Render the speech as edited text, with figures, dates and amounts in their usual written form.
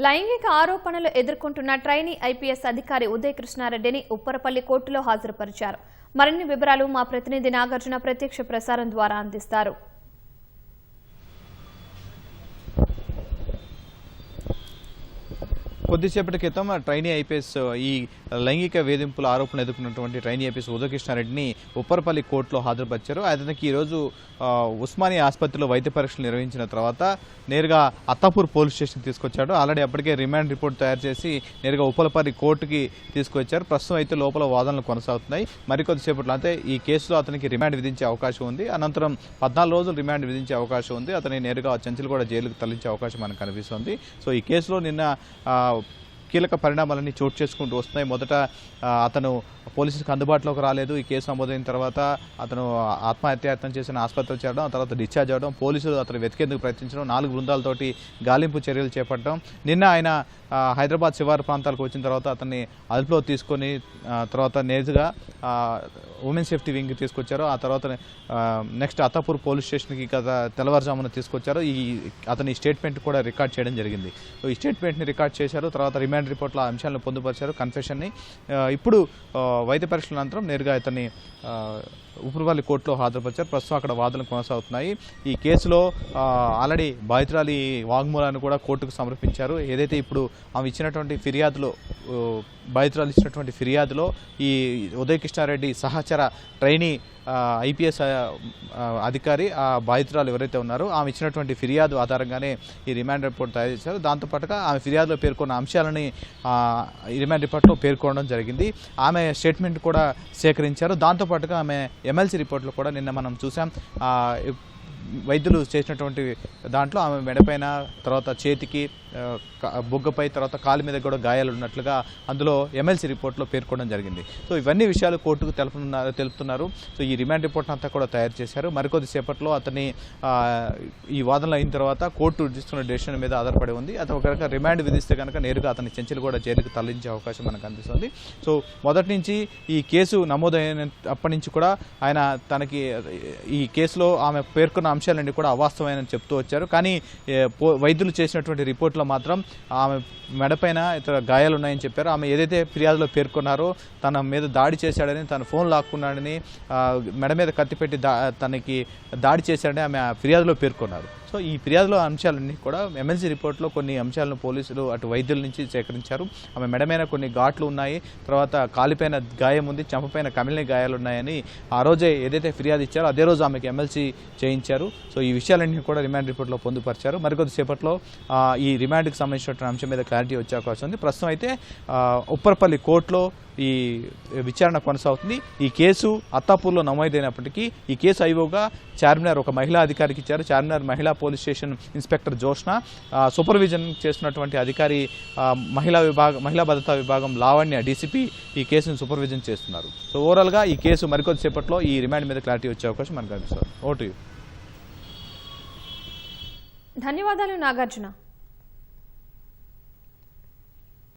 లైంగిక ఆరోపణలు ఎదుర్కొంటున్న ట్రైనీ ఐపీఎస్ అధికారి ఉదయ్ కృష్ణారెడ్డిని ఉప్పరపల్లి కోర్టులో హాజరుపరిచారు. మరిన్ని వివరాలు మా ప్రతినిధి నాగార్జున ప్రత్యక్ష ప్రసారం ద్వారా అందిస్తారు. కొద్దిసేపటి క్రితం ట్రైనీ ఐపీఎస్ ఈ లైంగిక వేధింపుల ఆరోపణలు ఎదుర్కొన్నటువంటి ట్రైనీ ఐపీఎస్ ఉదయ్ కృష్ణారెడ్డిని ఉప్పరపల్లి కోర్టులో హాజరుపరిచారు. అతనికి ఈరోజు ఉస్మానియా ఆసుపత్రిలో వైద్య పరీక్షలు నిర్వహించిన తర్వాత నేరుగా అత్తాపూర్ పోలీస్ స్టేషన్ తీసుకొచ్చాడు. ఆల్రెడీ అప్పటికే రిమాండ్ రిపోర్ట్ తయారు చేసి నేరుగా ఉప్పరపల్లి కోర్టుకి తీసుకొచ్చారు. ప్రస్తుతం అయితే లోపల వాదనలు కొనసాగుతున్నాయి. మరికొద్దిసేపట్లో అంటే ఈ కేసులో అతనికి రిమాండ్ విధించే అవకాశం ఉంది. అనంతరం 14 రోజులు రిమాండ్ విధించే అవకాశం ఉంది. అతని నేరుగా చెంచల్గూడ జైలుకు తరలించే అవకాశం మనకు కనిపిస్తుంది. సో ఈ కేసులో నిన్న కీలక పరిణామాలన్నీ చోటు చేసుకుంటూ వస్తున్నాయి. మొదట అతను పోలీసులకు అందుబాటులోకి రాలేదు. ఈ కేసు నమోదైన తర్వాత అతను ఆత్మహత్యాయత్నం చేసిన ఆసుపత్రిలో చేరడం, ఆ తర్వాత డిశ్చార్జ్ అవ్వడం, పోలీసులు అతను వెతికేందుకు ప్రయత్నించడం, 4 బృందాలతోటి గాలింపు చర్యలు చేపట్టడం. నిన్న ఆయన హైదరాబాద్ శివారు ప్రాంతాలకు వచ్చిన తర్వాత అతన్ని అదుపులో తీసుకొని తర్వాత నేరుగా ఉమెన్ సేఫ్టీ వింగ్కి తీసుకొచ్చారు. ఆ తర్వాత నెక్స్ట్ అత్తాపూర్ పోలీస్ స్టేషన్కి తెల్లవారుజామున తీసుకొచ్చారు. అతని స్టేట్మెంట్ కూడా రికార్డ్ చేయడం జరిగింది. సో ఈ స్టేట్మెంట్ని రికార్డ్ చేశారు. తర్వాత రిమాండ్ రిపోర్ట్లో ఆ అంశాలను పొందుపరిచారు, కన్ఫెషన్ని. ఇప్పుడు వైద్య పరీక్షల అనంతరం నేరుగా అతన్ని ఉప్పరపల్లి కోర్టులో హాజరుపరిచారు. ప్రస్తుతం అక్కడ వాదనలు కొనసాగుతున్నాయి. ఈ కేసులో ఆల్రెడీ బాధితురాలి వాంగ్మూలాన్ని కూడా కోర్టుకు సమర్పించారు. ఏదైతే ఇప్పుడు ఆమె ఇచ్చినటువంటి ఫిర్యాదులో బాధితురాలు ఇచ్చినటువంటి ఫిర్యాదులో ఈ ఉదయ్ కృష్ణారెడ్డి సహచర ట్రైనీ ఐపీఎస్ అధికారి ఆ బాధితురాలు ఎవరైతే ఉన్నారో ఆమె ఇచ్చినటువంటి ఫిర్యాదు ఆధారంగానే ఈ రిమాండ్ రిపోర్ట్ తయారు చేశారు. దాంతోపాటుగా ఆమె ఫిర్యాదులో పేర్కొన్న అంశాలని ఈ రిమాండ్ రిపోర్ట్లో పేర్కొనడం జరిగింది. ఆమె స్టేట్మెంట్ కూడా సేకరించారు. దాంతోపాటుగా ఆమె ఎమ్మెల్సీ రిపోర్ట్లో కూడా నిన్న మనం చూసాం. వైద్యులు చేసినటువంటి దాంట్లో ఆమె మెడపైన, తర్వాత చేతికి, బొగ్గపై, తర్వాత కాలు మీద కూడా గాయాలు ఉన్నట్లుగా అందులో ఎమ్మెల్సీ రిపోర్ట్లో పేర్కొనడం జరిగింది. సో ఇవన్నీ విషయాలు కోర్టుకు తెలుపుతున్నారు. సో ఈ రిమాండ్ రిపోర్ట్ అంతా కూడా తయారు చేశారు. మరికొద్దిసేపట్లో అతన్ని ఈ వాదనలు అయిన తర్వాత కోర్టు తీసుకున్న డెసిషన్ మీద ఆధారపడి ఉంది. అతను కనుక రిమాండ్ విధిస్తే కనుక నేరుగా అతని చెంచల్గూడ జైలుకు తరలించే అవకాశం మనకు కనిపిస్తుంది. సో మొదటి నుంచి ఈ కేసు నమోదైనప్పటి నుంచి కూడా ఆయన తనకి ఈ కేసులో ఆమె పేర్కొన్న అంశాలన్నీ కూడా అవాస్తవమైనని చెప్తూ వచ్చారు. కానీ వైద్యులు చేసినటువంటి రిపోర్ట్లో మాత్రం ఆమె మెడపైన ఇతర గాయాలు ఉన్నాయని చెప్పారు. ఆమె ఏదైతే ఫిర్యాదులో పేర్కొన్నారో తన మీద దాడి చేశాడని, తన ఫోన్ లాక్కున్నాడని, మెడ మీద కత్తిపెట్టి తనకి దాడి చేశాడని ఆమె ఫిర్యాదులో పేర్కొన్నారు. సో ఈ ఫిర్యాదులో అంశాలన్నీ కూడా ఎమ్మెల్సీ రిపోర్ట్లో కొన్ని అంశాలను పోలీసులు అటు వైద్యుల నుంచి సేకరించారు. ఆమె మెడమైన కొన్ని ఘాట్లు ఉన్నాయి, తర్వాత కాలిపైన గాయం ఉంది, చెంపపైన కమిలిన గాయాలు ఉన్నాయని ఆ రోజే ఏదైతే ఫిర్యాదు ఇచ్చారో అదే రోజు ఆమెకి ఎమ్మెల్సీ చేయించారు. సో ఈ విషయాలన్నీ కూడా రిమాండ్ రిపోర్ట్లో పొందుపరిచారు. మరికొద్దిసేపట్లో ఈ రిమాండ్కి సంబంధించిన అంశం మీద క్లారిటీ వచ్చే అవకాశం ఉంది. ప్రస్తుతం అయితే ఉప్పరపల్లి కోర్టులో ఈ విచారణ కొనసాగుతుంది. ఈ కేసు అత్తాపూర్లో నమోదైనప్పటికీ ఈ కేసు ఐఓగా చార్మినార్ ఒక మహిళా అధికారికి ఇచ్చారు. చార్మినార్ మహిళా police station inspector Joshna, supervision చేస్తున్నటువంటి అధికారి మహిళా భద్రతా విభాగం లావణ్య డీసీపీ ఈ కేసును సూపర్విజన్ చేస్తున్నారు. సో ఓవరాల్గా ఈ కేసు మరికొద్దిసేపట్లో ఈ రిమాండ్ మీద క్లారిటీ వచ్చే అవకాశం మనకు కనిపిస్తుంది. ఓటు. ధన్యవాదాలు నాగార్జున.